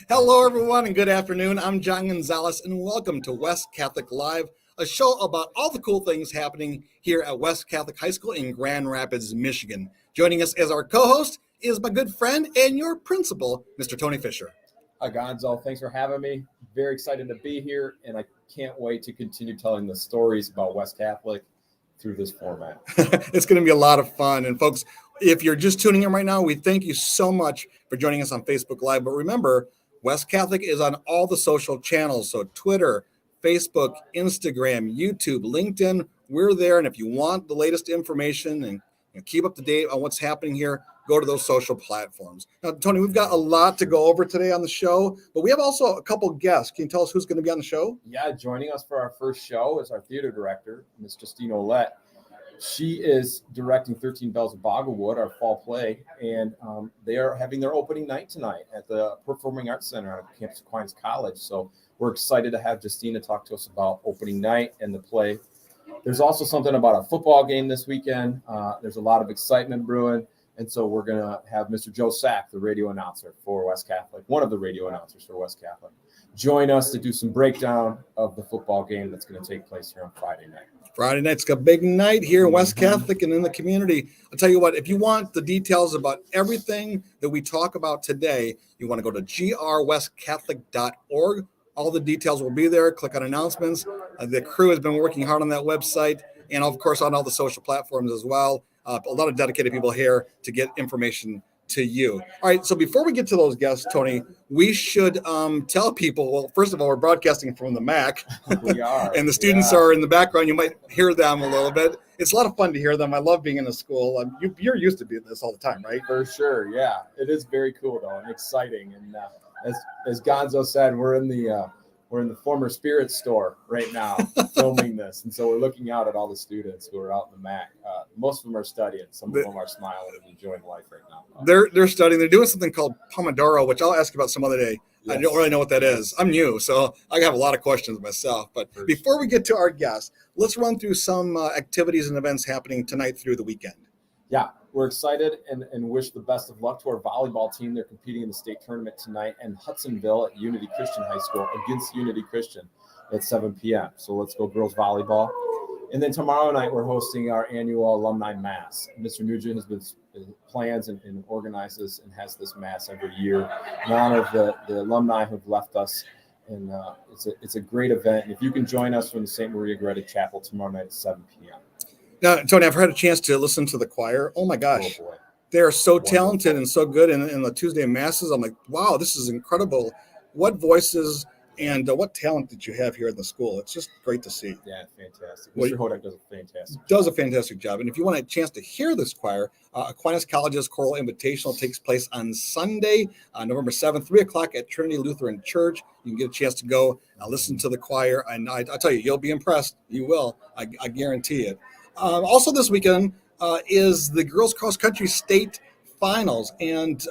Hello, everyone, and good afternoon. I'm John Gonzalez, and welcome to West Catholic Live, a show about all the cool things happening here at West Catholic High School in Grand Rapids, Michigan. Joining us as our co-host is my good friend and your principal, Mr. Tony Fischer. Hi, Gonzo. Thanks for having me. Very excited to be here, and I can't wait to continue telling the stories about West Catholic through this format. It's going to be a lot of fun. And folks, if you're just tuning in right now, we thank you so much for joining us on Facebook Live. But remember, West Catholic is on all the social channels. So Twitter, Facebook, Instagram, YouTube, LinkedIn, we're there. And if you want the latest information and keep up to date on what's happening here, go to those social platforms. Now, Tony, we've got a lot to go over today on the show, but we have also a couple guests. Can you tell us who's going to be on the show? Yeah, joining us for our first show is our theater director, Miss Justina Ouellette. She is directing 13 Bells of Boglewood, our fall play, and they are having their opening night tonight at the Performing Arts Center on campus of Aquinas College. So we're excited to have Justina talk to us about opening night and the play. There's also something about a football game this weekend. There's a lot of excitement brewing. And so we're going to have Mr. Joe Sack, the radio announcer for West Catholic, one of the radio announcers for West Catholic, join us to do some breakdown of the football game that's going to take place here on Friday night. Friday night's a big night here in West Catholic and in the community. I'll tell you what, if you want the details about everything that we talk about today, you want to go to grwestcatholic.org. All the details will be there. Click on announcements. The crew has been working hard on that website and, of course, on all the social platforms as well. A lot of dedicated people here to get information to you. All right, so before we get to those guests, Tony, we should tell people, well, first of all, we're broadcasting from the MAC. We are. And the students are in the background. You might hear them a little bit. It's a lot of fun to hear them. I love being in a school. You're used to doing this all the time, right? For sure, yeah. It is very cool, though, and exciting. And as Gonzo said, we're in the former Spirit store right now filming this. And so we're looking out at all the students who are out in the MAC. Most of them are studying. Some of them are smiling and enjoying life right now. They're studying. They're doing something called Pomodoro, which I'll ask you about some other day. Yes. I don't really know what that is. I'm new, so I have a lot of questions myself. But before we get to our guests, let's run through some activities and events happening tonight through the weekend. Yeah, we're excited and wish the best of luck to our volleyball team. They're competing in the state tournament tonight in Hudsonville at Unity Christian High School against Unity Christian at 7 p.m. So let's go girls volleyball. And then tomorrow night, we're hosting our annual Alumni Mass. Mr. Nugent has been plans and organizes and has this Mass every year in honor of the alumni who've left us. And it's a great event. And if you can join us from the St. Maria Goretti Chapel tomorrow night at 7 p.m. Now, Tony, I've had a chance to listen to the choir. Oh, my gosh. Oh, boy. They are so talented and so good in the Tuesday Masses. I'm like, wow, this is incredible. What voices and what talent did you have here in the school? It's just great to see. Yeah, fantastic. Mr. Hodak does a fantastic job. And if you want a chance to hear this choir, Aquinas College's Choral Invitational takes place on Sunday, November 7th, 3 o'clock at Trinity Lutheran Church. You can get a chance to go listen to the choir. And I tell you, you'll be impressed. You will. I guarantee it. Also this weekend is the girls cross country state finals. And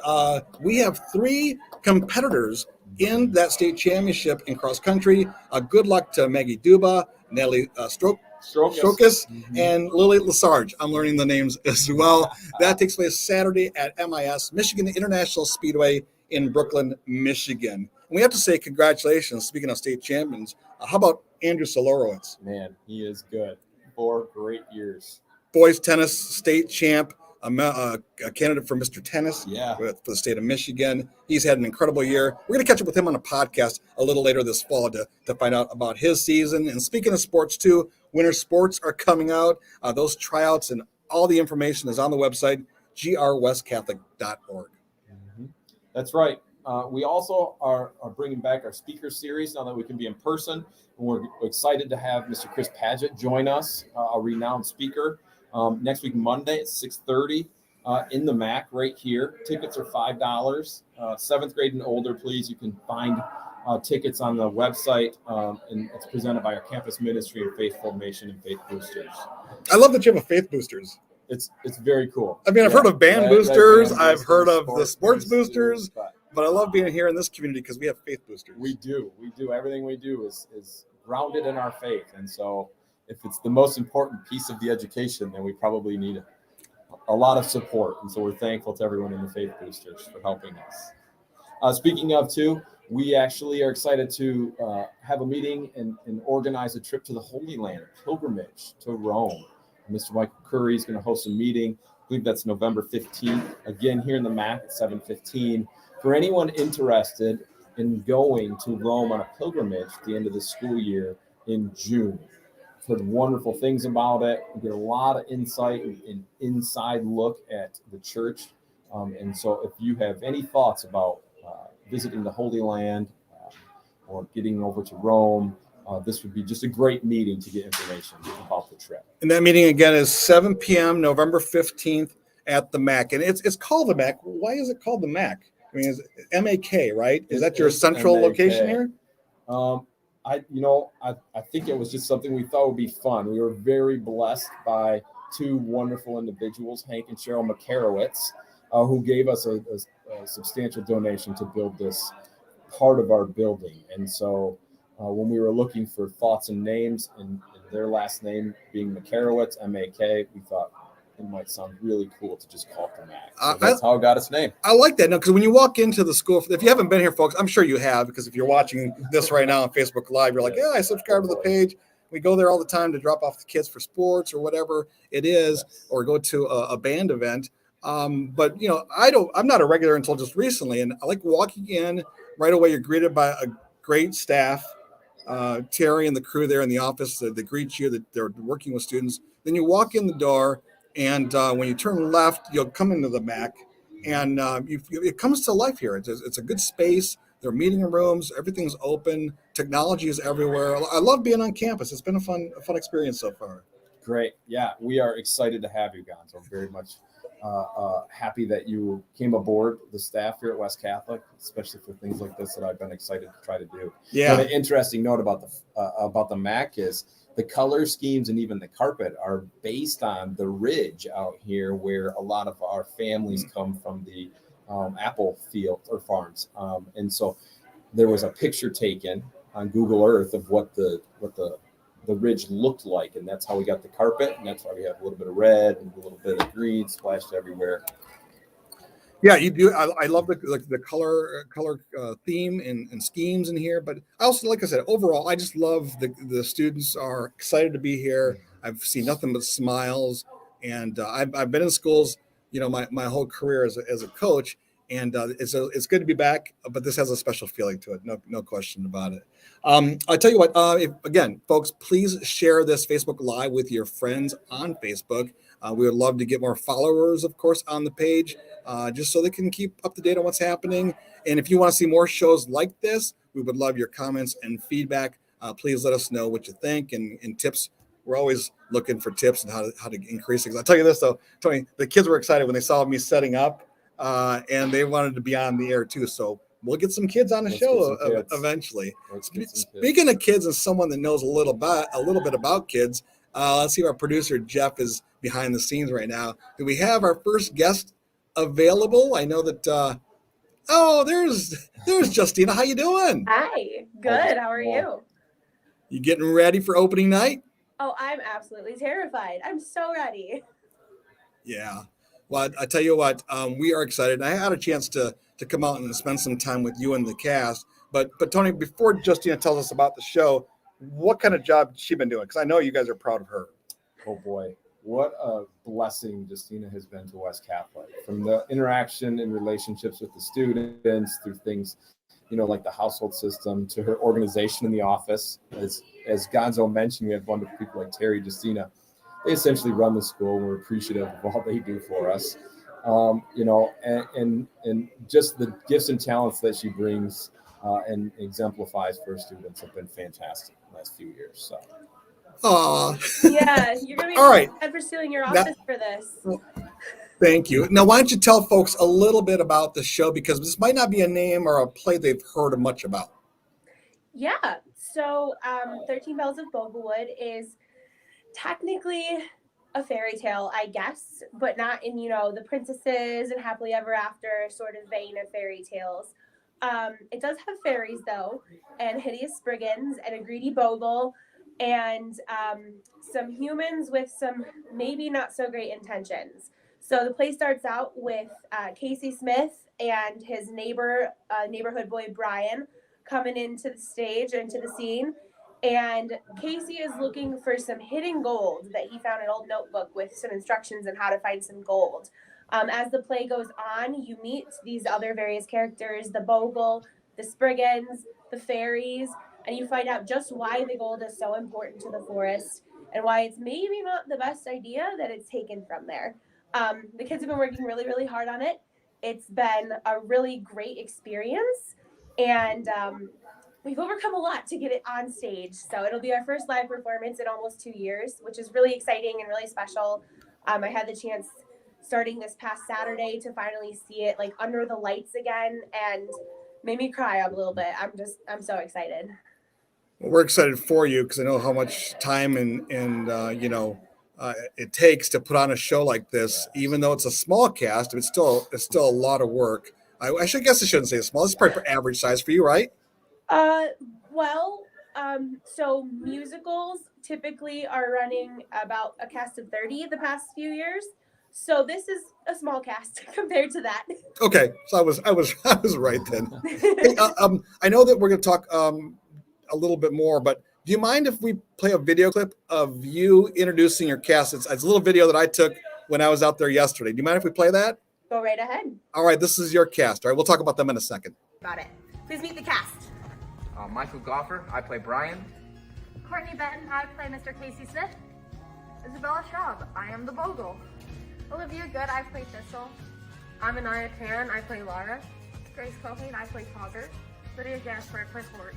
we have 3 competitors in that state championship in cross country. Good luck to Maggie Duba, Natalie Strokas, and Lily Lesarge. I'm learning the names as well. That takes place Saturday at MIS, Michigan International Speedway in Brooklyn, Michigan. And we have to say congratulations, speaking of state champions. How about Andrew Solorowicz? Man, he is good. 4 great years. Boys tennis state champ. A candidate for Mr. Tennis for the state of Michigan. He's had an incredible year. We're going to catch up with him on a podcast a little later this fall to find out about his season. And speaking of sports, too, winter sports are coming out. Those tryouts and all the information is on the website, grwestcatholic.org. Mm-hmm. That's right. We also are bringing back our speaker series now that we can be in person. And we're excited to have Mr. Chris Padgett join us, a renowned speaker. Next week, Monday at 6:30 in the MAC right here. Tickets are $5. 7th grade and older, please. You can find tickets on the website, and it's presented by our campus ministry of Faith Formation and Faith Boosters. I love that you have a Faith Boosters. It's very cool. I mean, I've heard of band boosters. I've heard of the sports boosters. But I love being here in this community because we have Faith Boosters. We do. Everything we do is grounded in our faith. And so if it's the most important piece of the education, then we probably need a lot of support. And so we're thankful to everyone in the Faith Boosters for helping us. Speaking of too, we actually are excited to have a meeting and organize a trip to the Holy Land, pilgrimage to Rome. Mr. Michael Curry is going to host a meeting. I believe that's November 15th, again here in the MAC at 7:15. For anyone interested in going to Rome on a pilgrimage at the end of the school year in June. I've heard wonderful things about it. We get a lot of insight and inside look at the church. And so if you have any thoughts about visiting the Holy Land or getting over to Rome, this would be just a great meeting to get information about the trip. And that meeting again is 7 p.m. November 15th at the MAC. And it's called the MAC. Why is it called the MAC? I mean, is it MAK, right? Is that your central MAK. location here? I think it was just something we thought would be fun. We were very blessed by two wonderful individuals, Hank and Cheryl McCarowitz, who gave us a substantial donation to build this part of our building. And so when we were looking for thoughts and names, and their last name being McCarowitz, M-A-K, we thought it might sound really cool to just call it the MAC. So that's how it got its name. I like that. No, because when you walk into the school, if you haven't been here, folks, I'm sure you have, because if you're watching this right now on Facebook Live, you're like, yeah, I subscribe to the page. We go there all the time to drop off the kids for sports or whatever it is, or go to a band event. But you know, I'm not a regular until just recently, and I like walking in right away. You're greeted by a great staff, Terry and the crew there in the office. They greet you. That they're working with students. Then you walk in the door, and when you turn left, you'll come into the MAC, and it comes to life here. It's a good space. There are meeting rooms. Everything's open. Technology is everywhere. I love being on campus. It's been a fun experience so far. Great. Yeah, we are excited to have you, Gonzo. Very much happy that you came aboard the staff here at West Catholic, especially for things like this that I've been excited to try to do. Yeah. And an interesting note about the MAC is the color schemes and even the carpet are based on the ridge out here, where a lot of our families come from the apple field or farms. And so there was a picture taken on Google Earth of what the ridge looked like, and that's how we got the carpet, and that's why we have a little bit of red and a little bit of green splashed everywhere. Yeah, you do. I love the color theme and schemes in here, but I also, like I said, overall, I just love the students are excited to be here. I've seen nothing but smiles, and I've been in schools, you know, my whole career as a coach, and it's good to be back. But this has a special feeling to it, no question about it. I tell you what, again, folks, please share this Facebook Live with your friends on Facebook. We would love to get more followers, of course, on the page, just so they can keep up to date on what's happening. And if you want to see more shows like this, we would love your comments and feedback. Please let us know what you think and tips. We're always looking for tips and how to increase things. I'll tell you this, though, Tony, the kids were excited when they saw me setting up, and they wanted to be on the air, too. So we'll get some kids on the show eventually. Speaking of kids and someone that knows a little bit about kids, let's see if our producer, Jeff, is behind the scenes right now. Do we have our first guest available? I know that, there's Justina. How you doing? Hi, good. How are you? You getting ready for opening night? Oh, I'm absolutely terrified. I'm so ready. Yeah. Well, I tell you what, we are excited. I had a chance to come out and spend some time with you and the cast. But Tony, before Justina tells us about the show, what kind of job has she been doing? Because I know you guys are proud of her. Oh boy, what a blessing Justina has been to West Catholic. From the interaction and relationships with the students, through things, you know, like the household system, to her organization in the office. As Gonzo mentioned, we have wonderful people like Terry, Justina. They essentially run the school. We're appreciative of all they do for us. You know, and just the gifts and talents that she brings and exemplifies for her students have been fantastic the last few years. So. Yeah, you're gonna be all right. pursuing your office for this. Thank you. Now, why don't you tell folks a little bit about the show, because this might not be a name or a play they've heard much about. Yeah. So, 13 Bells of Boba is technically a fairy tale, I guess, but not in, you know, the princesses and happily ever after sort of vein of fairy tales. It does have fairies, though, and hideous brigands and a greedy bogle, and some humans with some maybe not so great intentions. So the play starts out with Casey Smith and his neighborhood boy Brian, coming into the stage, into the scene. And Casey is looking for some hidden gold that he found in an old notebook with some instructions on how to find some gold. As the play goes on, you meet these other various characters, the Bogle, the Spriggans, the fairies, and you find out just why the gold is so important to the forest and why it's maybe not the best idea that it's taken from there. The kids have been working really, really hard on it. It's been a really great experience, and we've overcome a lot to get it on stage. So it'll be our first live performance in almost 2 years, which is really exciting and really special. I had the chance starting this past Saturday to finally see it like under the lights again, and made me cry a little bit. I'm so excited. Well, we're excited for you because I know how much time and it takes to put on a show like this. Even though it's a small cast, it's still a lot of work. I shouldn't say small. This is probably for average size for you, right? So musicals typically are running about a cast of 30 the past few years. So this is a small cast compared to that. Okay, so I was right then. Hey, I know that we're going to talk a little bit more, but do you mind if we play a video clip of you introducing your cast? It's a little video that I took when I was out there yesterday. Do you mind if we play that? Go right ahead. All right, this is your cast. All right, we'll talk about them in a second. Got it. Please meet the cast. Michael Goffer, I play Brian. Courtney Benton, I play Mr. Casey Smith. Isabella Schraub, I am the Bogle. Olivia Good, I play Thistle. I'm Anaya Tan, I play Lara. Grace Cohane, I play Togger. Lydia Gasper, I play Fort.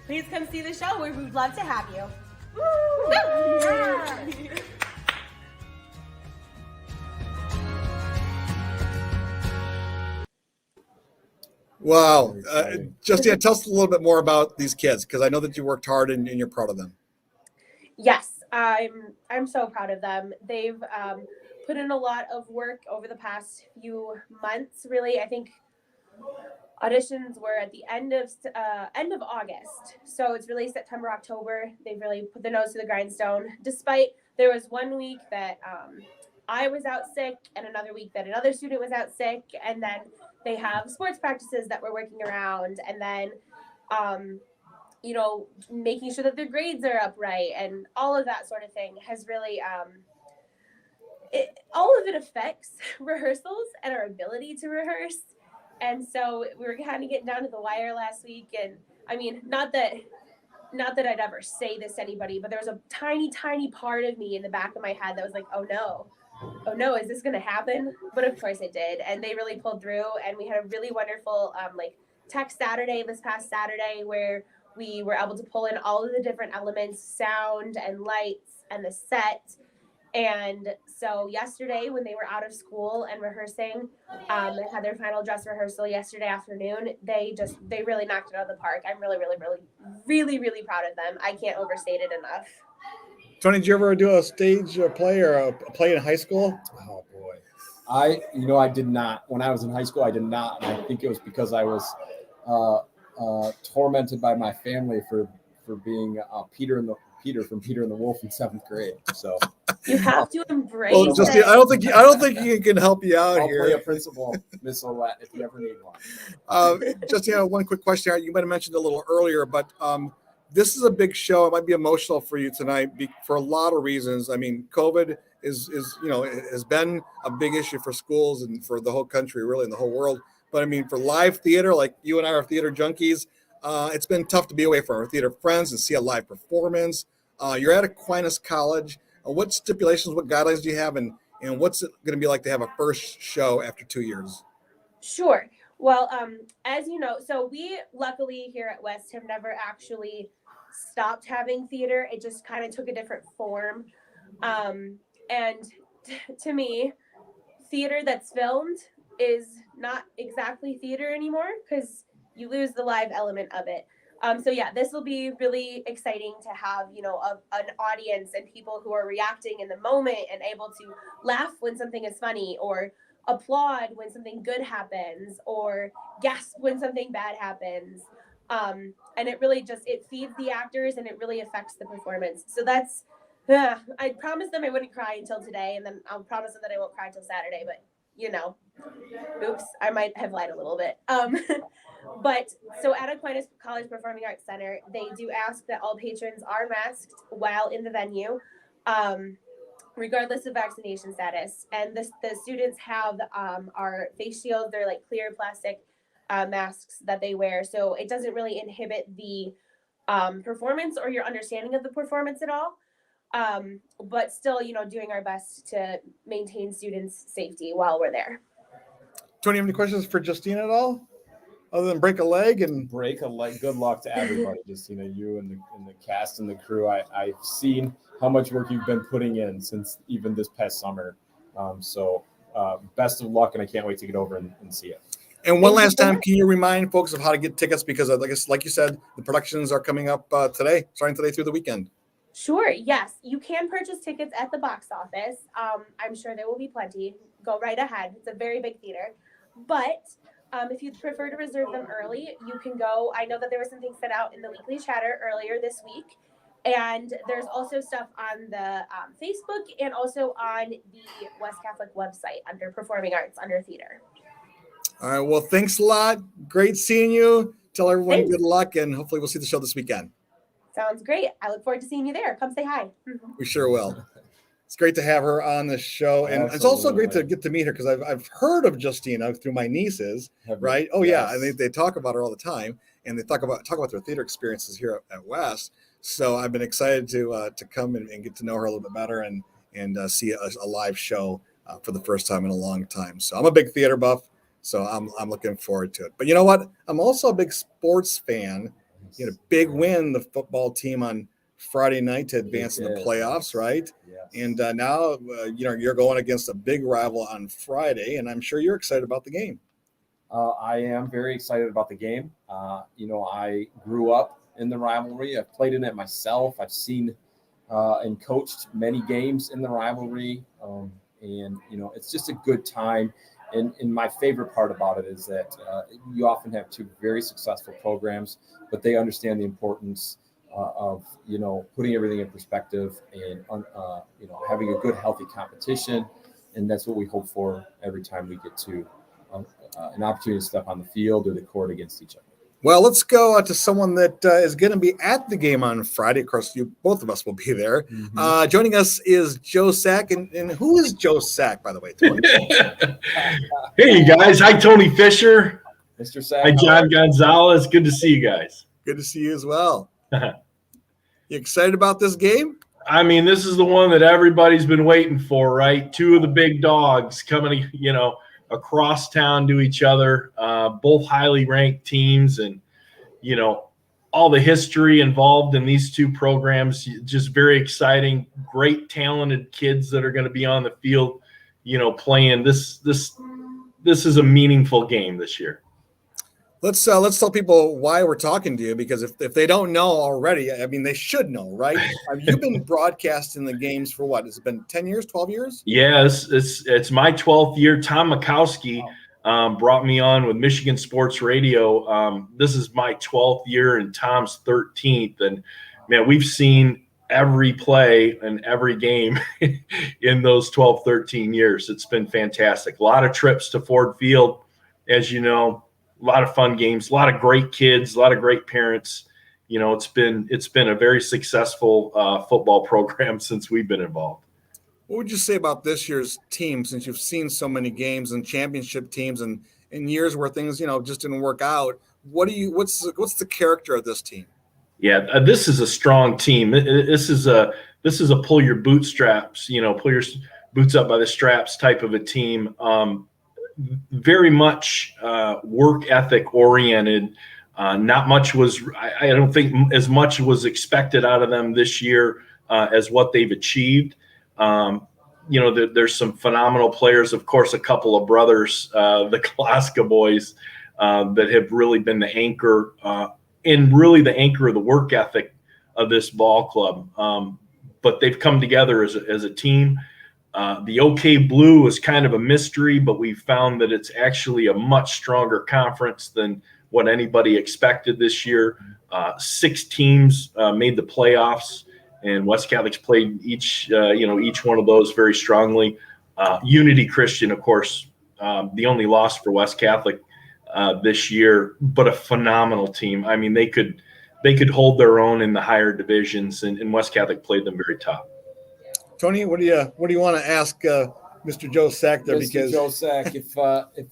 Please come see the show. We would love to have you. Woo! Yeah! Wow. Justina, tell us a little bit more about these kids, because I know that you worked hard and you're proud of them. Yes, I'm so proud of them. They've put in a lot of work over the past few months, really. I think auditions were at the end of August. So it's really September, October. They've really put their nose to the grindstone, despite there was 1 week that I was out sick and another week that another student was out sick. And then they have sports practices that we're working around. And then, making sure that their grades are upright and all of that sort of thing has really, all of it affects rehearsals and our ability to rehearse. And so we were kind of getting down to the wire last week. And I mean, not that I'd ever say this to anybody, but there was a tiny, tiny part of me in the back of my head that was like, oh no, is this going to happen? But of course it did. And they really pulled through. And we had a really wonderful tech Saturday this past Saturday where we were able to pull in all of the different elements, sound and lights and the set. And so yesterday when they were out of school and rehearsing, they had their final dress rehearsal yesterday afternoon. They really knocked it out of the park. I'm really, really, really, really, really proud of them. I can't overstate it enough. Tony, did you ever do a stage play or a play in high school? Oh boy. I did not. When I was in high school, I did not. And I think it was because I was tormented by my family for being Peter from Peter and the Wolf in 7th grade. So you have to embrace it. Justina, I don't think he can help you out. I'll here. play a Principal, Miss Ouellette, if you ever need one. Justina, one quick question. You might have mentioned a little earlier, but this is a big show. It might be emotional for you tonight for a lot of reasons. I mean, COVID has been a big issue for schools and for the whole country, really, and the whole world. But I mean, for live theater, like you and I are theater junkies, it's been tough to be away from our theater friends and see a live performance. You're at Aquinas College. What stipulations, what guidelines do you have, and what's it going to be like to have a first show after 2 years? Sure. Well, as you know, so we luckily here at West have never actually stopped having theater. It just kind of took a different form. To me, theater that's filmed is not exactly theater anymore because you lose the live element of it. So yeah, this will be really exciting to have, an audience and people who are reacting in the moment and able to laugh when something is funny or applaud when something good happens or gasp when something bad happens. And it really it feeds the actors and it really affects the performance. So that's I promised them I wouldn't cry until today, and then I'll promise them that I won't cry until Saturday, but oops, I might have lied a little bit. But so at Aquinas College Performing Arts Center, they do ask that all patrons are masked while in the venue, regardless of vaccination status. And the students have our face shields. They're like clear plastic masks that they wear, so it doesn't really inhibit the performance or your understanding of the performance at all. But still, doing our best to maintain students' safety while we're there. Tony, have any questions for Justina at all? Other than break a leg and break a leg. Good luck to everybody, Justina, you and the cast and the crew. I've seen how much work you've been putting in since even this past summer. So best of luck, and I can't wait to get over and see it. And one last time, can you remind folks of how to get tickets? Because like you said, the productions are coming up starting today through the weekend. Sure. Yes, you can purchase tickets at the box office. I'm sure there will be plenty. Go right ahead. It's a very big theater. But if you'd prefer to reserve them early, you can go. I know that there was something sent out in the weekly chatter earlier this week. And there's also stuff on the Facebook and also on the West Catholic website under Performing Arts, under Theater. All right. Well, thanks a lot. Great seeing you. Tell everyone Thanks. Good luck, and hopefully we'll see the show this weekend. Sounds great. I look forward to seeing you there. Come say hi. We sure will. It's great to have her on the show, and It's also great to get to meet her because I've heard of Justina through my nieces, right? Oh yeah, and they talk about her all the time, and they talk about their theater experiences here at West. So I've been excited to come and get to know her a little bit better and see a live show for the first time in a long time. So I'm a big theater buff, so I'm looking forward to it. But you know what? I'm also a big sports fan. You had a big win, the football team on Friday night to advance in the playoffs, right? Yes. And now, you're going against a big rival on Friday, and I'm sure you're excited about the game. I am very excited about the game. I grew up in the rivalry. I've played in it myself. I've seen and coached many games in the rivalry. It's just a good time. And my favorite part about it is that you often have two very successful programs, but they understand the importance of putting everything in perspective and having a good, healthy competition. And that's what we hope for every time we get to an opportunity to step on the field or the court against each other. Well, let's go to someone that is going to be at the game on Friday. Of course, both of us will be there. Mm-hmm. Joining us is Joe Sack. And who is Joe Sack, by the way, Tony? Hey, you guys. Hi, Tony Fischer. Mr. Sack. Hi, John Gonzalez. Good to see you guys. Good to see you as well. You excited about this game? I mean, this is the one that everybody's been waiting for, right? Two of the big dogs coming, across town to each other, both highly ranked teams, and all the history involved in these two programs. Just very exciting, great talented kids that are going to be on the field, playing. This is a meaningful game this year. Let's tell people why we're talking to you, because if they don't know already, I mean, they should know, right? You've been broadcasting the games for what? Has it been 10 years, 12 years? Yeah, it's my 12th year. Tom Mikowski brought me on with Michigan Sports Radio. This is my 12th year and Tom's 13th. And, man, we've seen every play and every game in those 12, 13 years. It's been fantastic. A lot of trips to Ford Field, as you know. A lot of fun games, a lot of great kids, a lot of great parents. It's been a very successful football program since we've been involved. What would you say about this year's team, since you've seen so many games and championship teams and in years where things, just didn't work out? What's the character of this team? Yeah, this is a strong team. This is a pull your bootstraps, pull your boots up by the straps type of a team. Very much work ethic oriented. Not much I don't think as much was expected out of them this year as what they've achieved. There's some phenomenal players, of course, a couple of brothers, the Klaska boys, that have really been the anchor and really the anchor of the work ethic of this ball club. But they've come together as a team. The OK Blue is kind of a mystery, but we found that it's actually a much stronger conference than what anybody expected this year. 6 teams made the playoffs, and West Catholic's played each one of those very strongly. Unity Christian, of course, the only loss for West Catholic this year, but a phenomenal team. I mean, they could hold their own in the higher divisions, and West Catholic played them very tough. Tony, what do you want to ask Mr. Joe Sack there? Mr. Joe Sack, if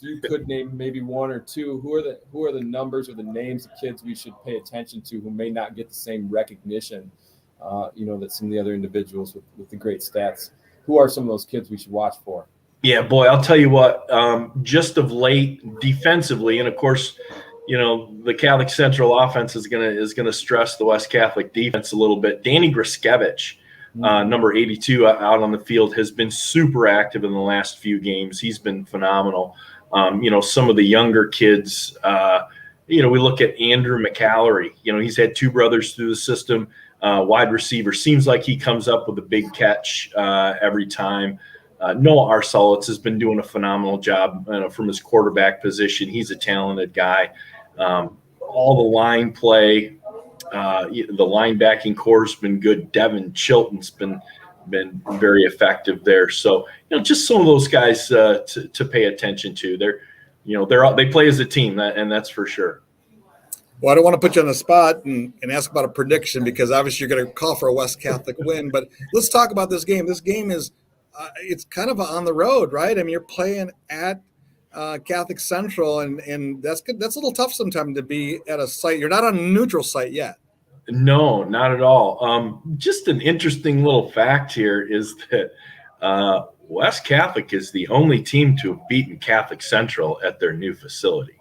you could name maybe one or two, who are the numbers or the names of kids we should pay attention to who may not get the same recognition, that some of the other individuals with the great stats. Who are some of those kids we should watch for? Yeah, boy, I'll tell you what. Just of late, defensively, and of course, the Catholic Central offense is gonna stress the West Catholic defense a little bit. Danny Groskevich, number 82 out on the field, has been super active in the last few games. He's been phenomenal. Some of the younger kids, we look at Andrew McAllery. He's had two brothers through the system, wide receiver. Seems like he comes up with a big catch every time. Noah Arsolitz has been doing a phenomenal job from his quarterback position. He's a talented guy. All the line play, the linebacking core has been good. Devin Chilton's been very effective there. So just some of those guys to pay attention to. They play as a team, and that's for sure. Well, I don't want to put you on the spot and ask about a prediction because obviously you're going to call for a West Catholic win. But let's talk about this game. This game is it's kind of on the road, right? I mean, you're playing at Catholic Central, and that's good. That's a little tough sometimes to be at a site. You're not on a neutral site yet. No, not at all. Just an interesting little fact here is that West Catholic is the only team to have beaten Catholic Central at their new facility.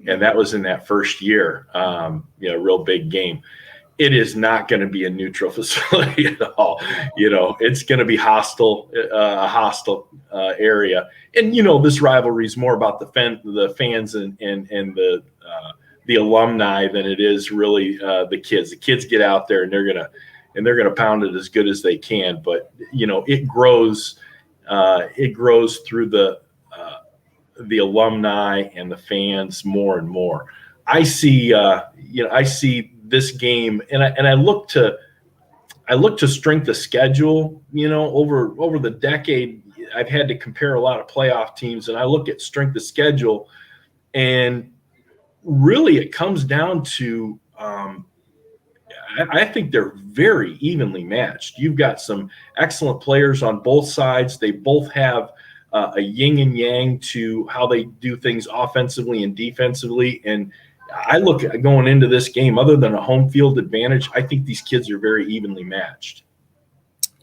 And that was in that first year, real big game. It is not going to be a neutral facility at all. It's going to be a hostile area. And, this rivalry is more about the fans and the alumni than it is really the kids. The kids get out there and they're going to pound it as good as they can. But, it grows through the alumni and the fans more and more. I see this game, and I look to strength of schedule. Over the decade, I've had to compare a lot of playoff teams, and I look at strength of schedule, and really it comes down to I think they're very evenly matched. You've got some excellent players on both sides. They both have a yin and yang to how they do things offensively and defensively. And I look at going into this game, other than a home field advantage, I think these kids are very evenly matched.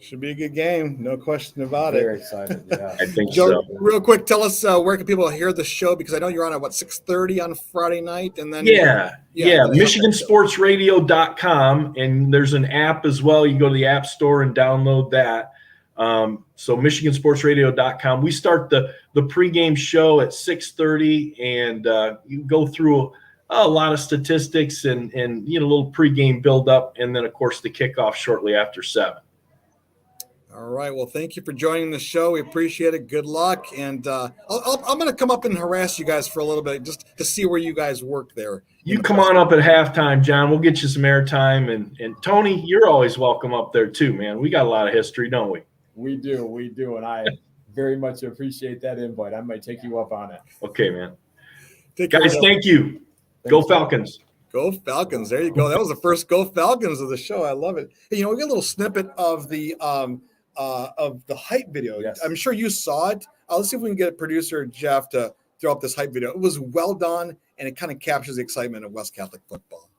Should be a good game. No question about it. Very excited. Yeah. I think Joe, so. real quick, tell us where can people hear the show? Because I know you're on at 6:30 on Friday night. And then MichiganSportsRadio.com. And there's an app as well. You go to the App Store and download that. So MichiganSportsRadio.com. We start the pregame show at 6:30, and you go through a lot of statistics and a little pregame build-up, and then, of course, the kickoff shortly after 7. All right. Well, thank you for joining the show. We appreciate it. Good luck. And I'm going to come up and harass you guys for a little bit just to see where you guys work there. You come on up at halftime, John. We'll get you some airtime. And Tony, you're always welcome up there too, man. We got a lot of history, don't we? We do. And I very much appreciate that invite. I might take you up on it. Okay, man. Guys, thank you. Go Falcons. Go Falcons. There you go. That was the first Go Falcons of the show. I love it. Hey, we got a little snippet of the hype video. Yes. I'm sure you saw it. Let's see if we can get producer Jeff to throw up this hype video. It was well done, and it kind of captures the excitement of West Catholic football.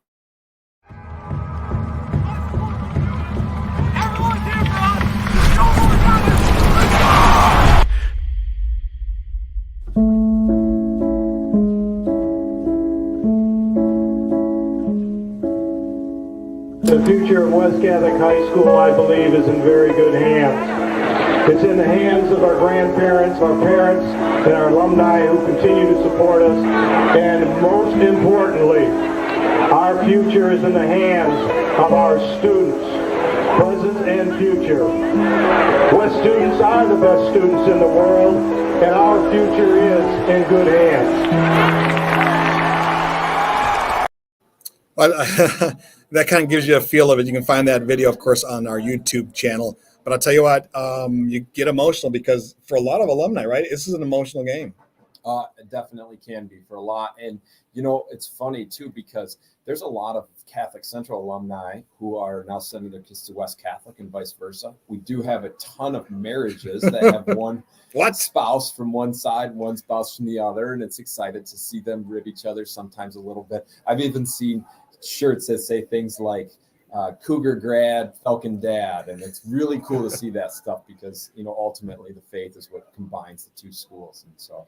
The future of West Catholic High School, I believe, is in very good hands. It's in the hands of our grandparents, our parents, and our alumni who continue to support us. And most importantly, our future is in the hands of our students, present and future. West students are the best students in the world, and our future is in good hands. Well, that kind of gives you a feel of it. You can find that video, of course, on our YouTube channel. But I'll tell you what, you get emotional because for a lot of alumni, right, this is an emotional game. It definitely can be for a lot. And, it's funny, too, because there's a lot of Catholic Central alumni who are now sending their kids to West Catholic and vice versa. We do have a ton of marriages that have one spouse from one side, one spouse from the other, and it's excited to see them rib each other sometimes a little bit. I've even seen shirts that say things like Cougar grad, Falcon dad, and it's really cool to see that stuff because, ultimately the faith is what combines the two schools. And so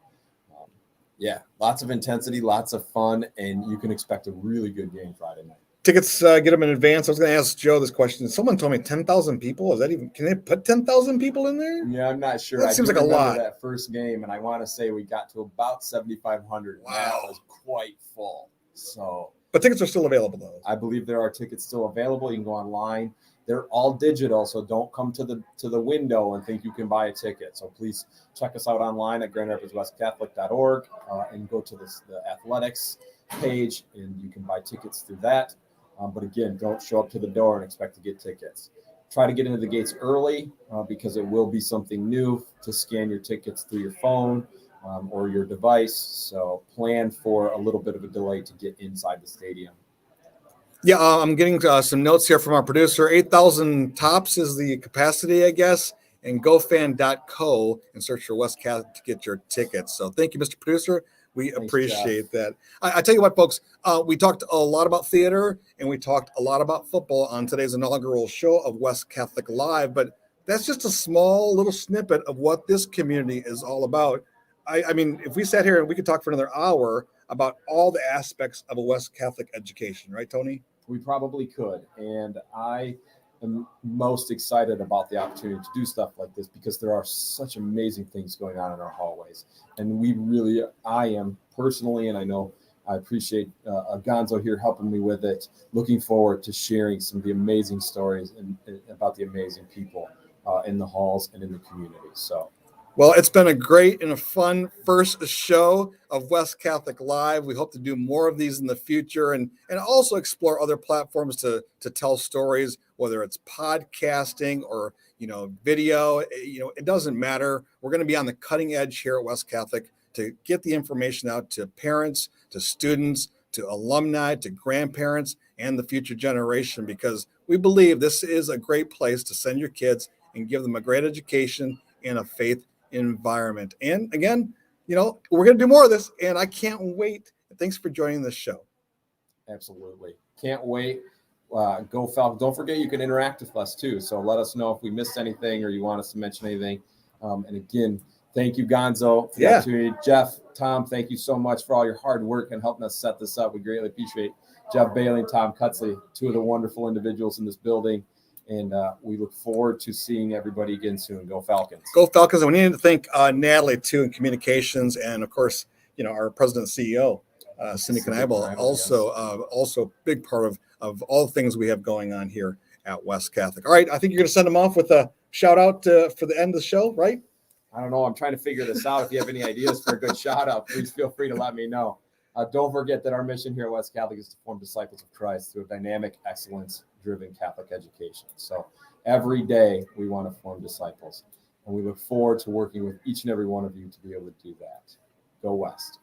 yeah, lots of intensity, lots of fun, and you can expect a really good game Friday night. Tickets, get them in advance. I was going to ask Joe this question. Someone told me 10,000 people. Is that even? Can they put 10,000 people in there? Yeah, I'm not sure. That seems like a lot. That first game, and I want to say we got to about 7,500. Wow, that was quite full. So, but tickets are still available, though. I believe there are tickets still available. You can go online. They're all digital, so don't come to the window and think you can buy a ticket. So please check us out online at GrandRapidsWestCatholic.org and go to the athletics page, and you can buy tickets through that. But again, don't show up to the door and expect to get tickets. Try to get into the gates early because it will be something new to scan your tickets through your phone or your device. So plan for a little bit of a delay to get inside the stadium. Yeah, I'm getting some notes here from our producer. 8,000 tops is the capacity, I guess, and gofan.co and search for West Catholic to get your tickets. So thank you, Mr. Producer. We appreciate that. I tell you what, folks, we talked a lot about theater and we talked a lot about football on today's inaugural show of West Catholic Live, but that's just a small little snippet of what this community is all about. I mean, if we sat here and we could talk for another hour about all the aspects of a West Catholic education, right, Tony? We probably could. And I am most excited about the opportunity to do stuff like this because there are such amazing things going on in our hallways. And I am personally, and I know I appreciate Gonzo here helping me with it, looking forward to sharing some of the amazing stories about the amazing people in the halls and in the community. So. Well, it's been a great and a fun first show of West Catholic Live. We hope to do more of these in the future and also explore other platforms to tell stories, whether it's podcasting or, video, it doesn't matter. We're going to be on the cutting edge here at West Catholic to get the information out to parents, to students, to alumni, to grandparents, and the future generation, because we believe this is a great place to send your kids and give them a great education and a faith environment. And again, we're going to do more of this, and I can't wait. Thanks for joining this show. Absolutely. Can't wait. Go Falcons. Don't forget you can interact with us too. So let us know if we missed anything or you want us to mention anything. And again, thank you, Gonzo, for the opportunity. Jeff, Tom, thank you so much for all your hard work and helping us set this up. We greatly appreciate Jeff Bailey and Tom Cutzley, two of the wonderful individuals in this building. And we look forward to seeing everybody again soon. Go Falcons. Go Falcons. And we need to thank Natalie, too, in communications. And, of course, our president and CEO, Cindy Kneibel, also big part of all things we have going on here at West Catholic. All right. I think you're going to send them off with a shout out for the end of the show, right? I don't know. I'm trying to figure this out. If you have any ideas for a good shout out, please feel free to let me know. Don't forget that our mission here at West Catholic is to form disciples of Christ through a dynamic, excellence-driven Catholic education. So every day we want to form disciples, and we look forward to working with each and every one of you to be able to do that. Go West.